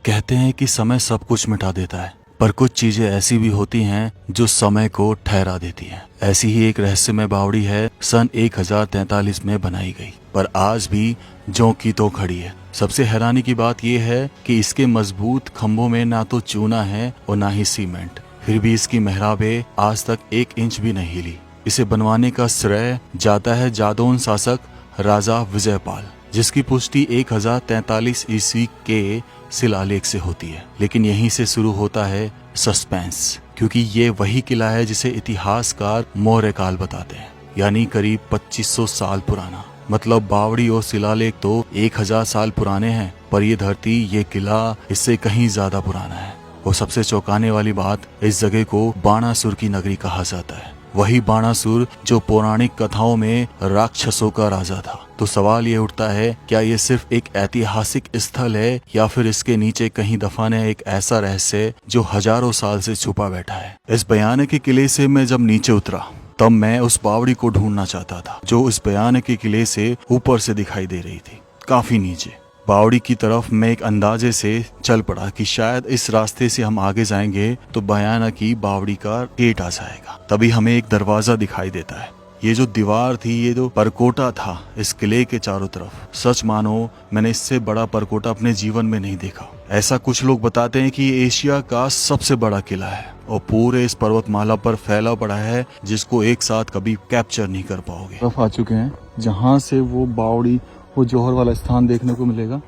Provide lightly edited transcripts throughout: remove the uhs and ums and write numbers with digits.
कहते हैं कि समय सब कुछ मिटा देता है, पर कुछ चीजें ऐसी भी होती हैं जो समय को ठहरा देती हैं। ऐसी ही एक रहस्यमय बावड़ी है, सन 1043 में बनाई गई, पर आज भी ज्यों की तो खड़ी है। सबसे हैरानी की बात यह है कि इसके मजबूत खंभों में ना तो चूना है और ना ही सीमेंट, फिर भी इसकी मेहराबें आज तक 1 इंच भी नहीं हिली। इसे बनवाने का श्रेय जाता है जादौन शासक राजा विजयपाल, जिसकी पुष्टि 1043 ईस्वी के शिलालेख से होती है। लेकिन यहीं से शुरू होता है सस्पेंस, क्योंकि ये वही किला है जिसे इतिहासकार मौर्य काल बताते हैं, यानी करीब 2500 साल पुराना। मतलब बावड़ी और शिलालेख तो 1000 साल पुराने हैं, पर ये धरती, ये किला इससे कहीं ज्यादा पुराना है। और सबसे चौंकाने वाली बात, इस जगह को बाणासुर की नगरी कहा जाता है। वही बाणासुर जो पौराणिक कथाओं में राक्षसों का राजा था। तो सवाल ये उठता है, क्या ये सिर्फ एक ऐतिहासिक स्थल है या फिर इसके नीचे कहीं दफन है एक ऐसा रहस्य जो हजारों साल से छुपा बैठा है। इस भयानक किले से मैं जब नीचे उतरा तब मैं उस बावड़ी को ढूंढना चाहता था जो उस भयानक किले से ऊपर से दिखाई दे रही थी, काफी नीचे। बावड़ी की तरफ मैं एक अंदाजे से चल पड़ा कि शायद इस रास्ते से हम आगे जाएंगे तो भयानक की बावड़ी का गेट आ जाएगा। तभी हमें एक दरवाजा दिखाई देता है। ये जो दीवार थी, ये जो परकोटा था इस किले के चारों तरफ, सच मानो मैंने इससे बड़ा परकोटा अपने जीवन में नहीं देखा। ऐसा कुछ लोग बताते हैं कि ये एशिया का सबसे बड़ा किला है और पूरे इस पर्वतमाला पर फैला पड़ा है, जिसको एक साथ कभी कैप्चर नहीं कर पाओगे। तरफ आ चुके हैं जहाँ से वो बावड़ी, वो जौहर वाला स्थान देखने को मिलेगा।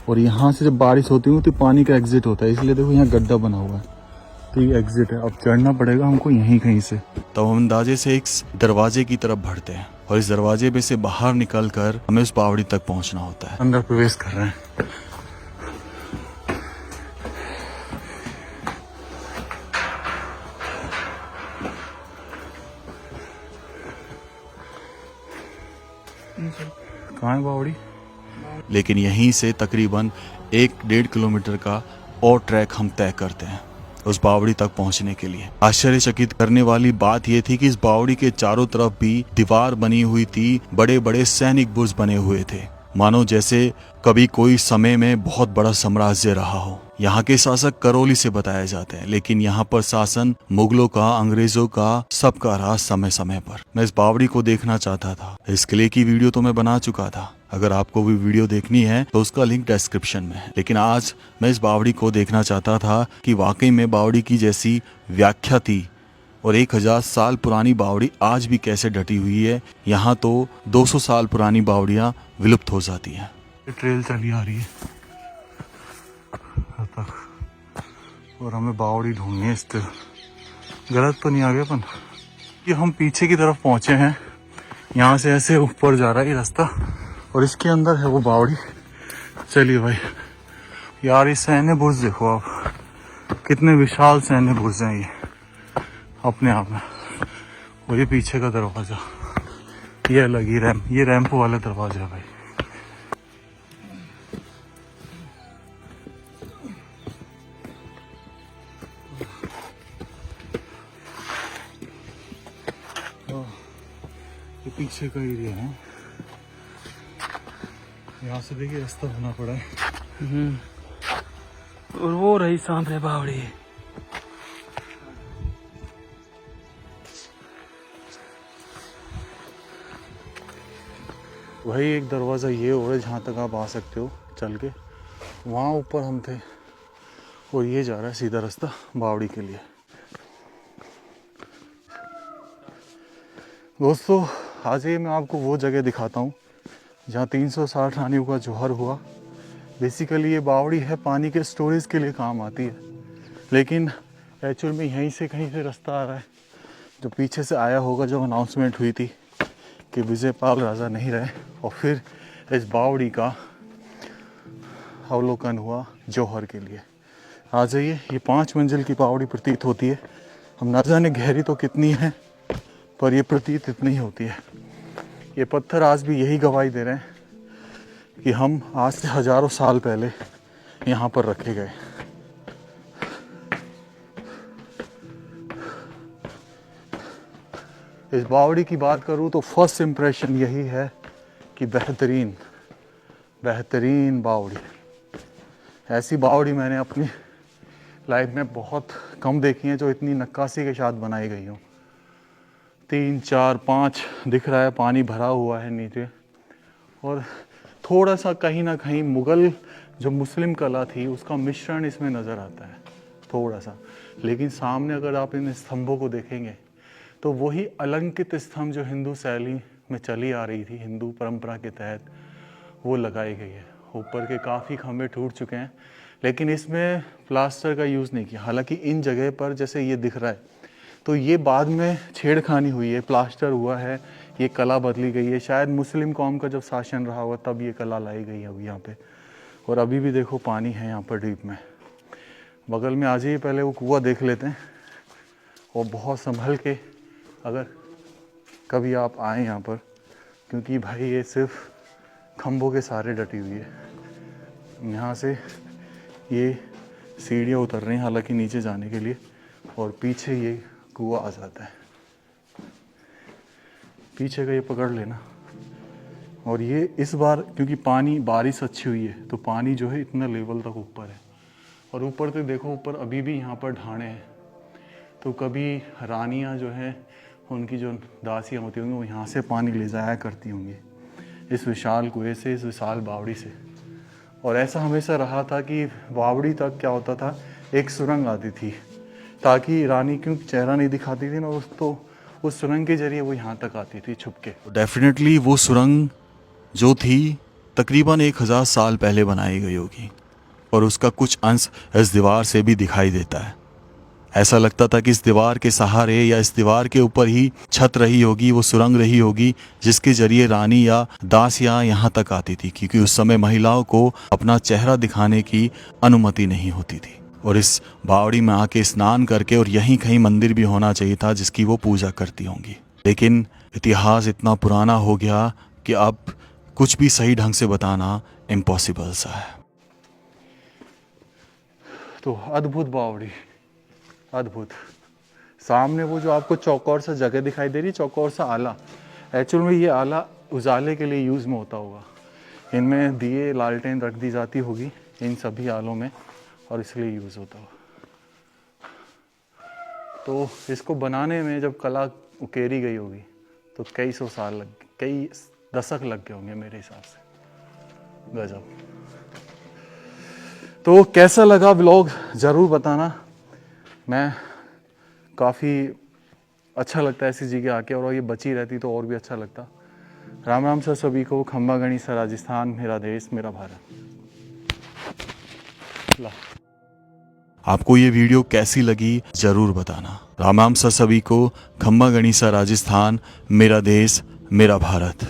और यहाँ से जब बारिश होती है तो पानी का एग्जिट होता है, इसलिए देखो यहाँ गड्ढा बना हुआ है, तो ये एग्जिट है। अब चढ़ना पड़ेगा हमको यहीं कहीं से। तब हम अंदाजे से एक दरवाजे की तरफ बढ़ते हैं और इस दरवाजे में से बाहर निकलकर हमें उस बावड़ी तक पहुंचना होता है। अंदर प्रवेश कर रहे हैं। कहाँ है बावड़ी? लेकिन यहीं से तकरीबन 1-1.5 किलोमीटर का और ट्रैक हम तय करते हैं उस बावड़ी तक पहुंचने के लिए। आश्चर्यचकित करने वाली बात यह थी कि इस बावड़ी के चारों तरफ भी दीवार बनी हुई थी, बड़े बड़े सैनिक बुर्ज बने हुए थे, मानो जैसे कभी कोई समय में बहुत बड़ा साम्राज्य रहा हो। यहाँ के शासक करौली से बताए जाते हैं, लेकिन यहाँ पर शासन मुगलों का, अंग्रेजों का, सबका रहा समय समय पर। मैं इस बावड़ी को देखना चाहता था। इस किले की वीडियो तो मैं बना चुका था, अगर आपको भी वीडियो देखनी है तो उसका लिंक डिस्क्रिप्शन में है। लेकिन आज मैं इस बावड़ी को देखना चाहता था कि वाकई में बावड़ी की जैसी व्याख्या थी और 1000 साल पुरानी बावड़ी आज भी कैसे डटी हुई है। यहाँ तो 200 साल पुरानी बावड़ियाँ विलुप्त हो जाती हैं। ट्रेल चली आ रही है तक और हमें बावड़ी ढूंढनी है। स्टिल गलत तो नहीं आ गया अपन? ये हम पीछे की तरफ पहुंचे हैं, यहाँ से ऐसे ऊपर जा रहा है ये रास्ता और इसके अंदर है वो बावड़ी। चलिए भाई। यार ये सैन्य बुर्ज देखो आप, कितने विशाल सैन्य बुर्ज हैं ये अपने आप में। और ये पीछे का दरवाजा, ये अलग ही रैंप, ये रैंप वाला दरवाजा है भाई। ये पीछे का एरिया है, यहाँ से देखिए रास्ता बना पड़ा है। और वो रही सामने बावड़ी। वही एक दरवाज़ा ये और जहाँ तक आप आ सकते हो चल के, वहाँ ऊपर हम थे और ये जा रहा है सीधा रास्ता बावड़ी के लिए। दोस्तों आज ये मैं आपको वो जगह दिखाता हूँ जहाँ 360 रानियों का जौहर हुआ। बेसिकली ये बावड़ी है पानी के स्टोरेज के लिए काम आती है, लेकिन एक्चुअल में यहीं से कहीं से रास्ता आ रहा है जो पीछे से आया होगा जब अनाउंसमेंट हुई थी कि विजयपाल राजा नहीं रहे, और फिर इस बावड़ी का अवलोकन हुआ जौहर के लिए। आ जाइए। ये 5 मंजिल की बावड़ी प्रतीत होती है। हम ना जाने गहरी तो कितनी है, पर ये प्रतीत इतनी ही होती है। ये पत्थर आज भी यही गवाही दे रहे हैं कि हम आज से हजारों साल पहले यहाँ पर रखे गए। इस बावड़ी की बात करूँ तो फर्स्ट इम्प्रेशन यही है कि बेहतरीन बावड़ी। ऐसी बावड़ी मैंने अपनी लाइफ में बहुत कम देखी है जो इतनी नक्काशी के साथ बनाई गई हो। 3, 4, 5 दिख रहा है, पानी भरा हुआ है नीचे, और थोड़ा सा कहीं ना कहीं मुग़ल जो मुस्लिम कला थी उसका मिश्रण इसमें नज़र आता है थोड़ा सा। लेकिन सामने अगर आप इन स्तंभों को देखेंगे तो वही अलंकृत स्तंभ जो हिंदू शैली में चली आ रही थी, हिंदू परंपरा के तहत, वो लगाई गई है। ऊपर के काफ़ी खंभे टूट चुके हैं, लेकिन इसमें प्लास्टर का यूज़ नहीं किया। हालांकि इन जगह पर जैसे ये दिख रहा है तो ये बाद में छेड़खानी हुई है, प्लास्टर हुआ है, ये कला बदली गई है। शायद मुस्लिम कौम का जब शासन रहा हुआ तब ये कला लाई गई है अब यहाँ पे। और अभी भी देखो पानी है यहाँ पर डीप में। बगल में आ जाइए, पहले वो कुआं देख लेते हैं, और बहुत संभल के अगर कभी आप आए यहाँ पर, क्योंकि भाई ये सिर्फ खंभों के सहारे डटी हुई है। यहाँ से ये सीढ़ियाँ उतर रही हैं हालांकि नीचे जाने के लिए, और पीछे ये कुआं आ जाता है। पीछे का ये पकड़ लेना। और ये इस बार क्योंकि पानी, बारिश अच्छी हुई है तो पानी जो है इतना लेवल तक ऊपर है। और ऊपर तो देखो, ऊपर अभी भी यहाँ पर ढाणे हैं, तो कभी रानियाँ जो हैं उनकी जो दासियाँ होती होंगी वो यहाँ से पानी ले जाया करती होंगी इस विशाल कुएं से, इस विशाल बावड़ी से। और ऐसा हमेशा रहा था कि बावड़ी तक क्या होता था, एक सुरंग आती थी ताकि रानी, क्योंकि चेहरा नहीं दिखाती थी ना, उस सुरंग के जरिए वो यहाँ तक आती थी छुप के। डेफिनेटली वो सुरंग जो थी तकरीबन 1000 साल पहले बनाई गई होगी, और उसका कुछ अंश इस दीवार से भी दिखाई देता है। ऐसा लगता था कि इस दीवार के सहारे या इस दीवार के ऊपर ही छत रही होगी, वो सुरंग रही होगी जिसके जरिए रानी या दासियाँ यहाँ तक आती थी, क्योंकि उस समय महिलाओं को अपना चेहरा दिखाने की अनुमति नहीं होती थी। और इस बावड़ी में आके स्नान करके, और यहीं कहीं मंदिर भी होना चाहिए था जिसकी वो पूजा करती होंगी। लेकिन इतिहास इतना पुराना हो गया कि अब कुछ भी सही ढंग से बताना इम्पॉसिबल सा है। तो अद्भुत बावड़ी, अद्भुत। सामने वो जो आपको चौकोर सा जगह दिखाई दे रही है, चौकोर सा आला, एक्चुअल में ये आला उजाले के लिए यूज़ में होता होगा। इनमें दिए, लालटेन रख दी जाती होगी इन सभी आलों में, और इसलिए यूज़ होता होगा। तो इसको बनाने में जब कला उकेरी गई होगी तो कई सौ साल लग गए, कई दशक लग गए होंगे मेरे हिसाब से। गजब। तो कैसा लगा व्लॉग ज़रूर बताना। मैं काफ़ी अच्छा लगता है ऐसी जगह आके, और ये बची रहती तो और भी अच्छा लगता। राम राम सर सभी को। खंबा गणिसा राजस्थान, मेरा देश मेरा भारत। आपको ये वीडियो कैसी लगी ज़रूर बताना। राम राम सर सभी को। खंबा गणिसा राजस्थान, मेरा देश मेरा भारत।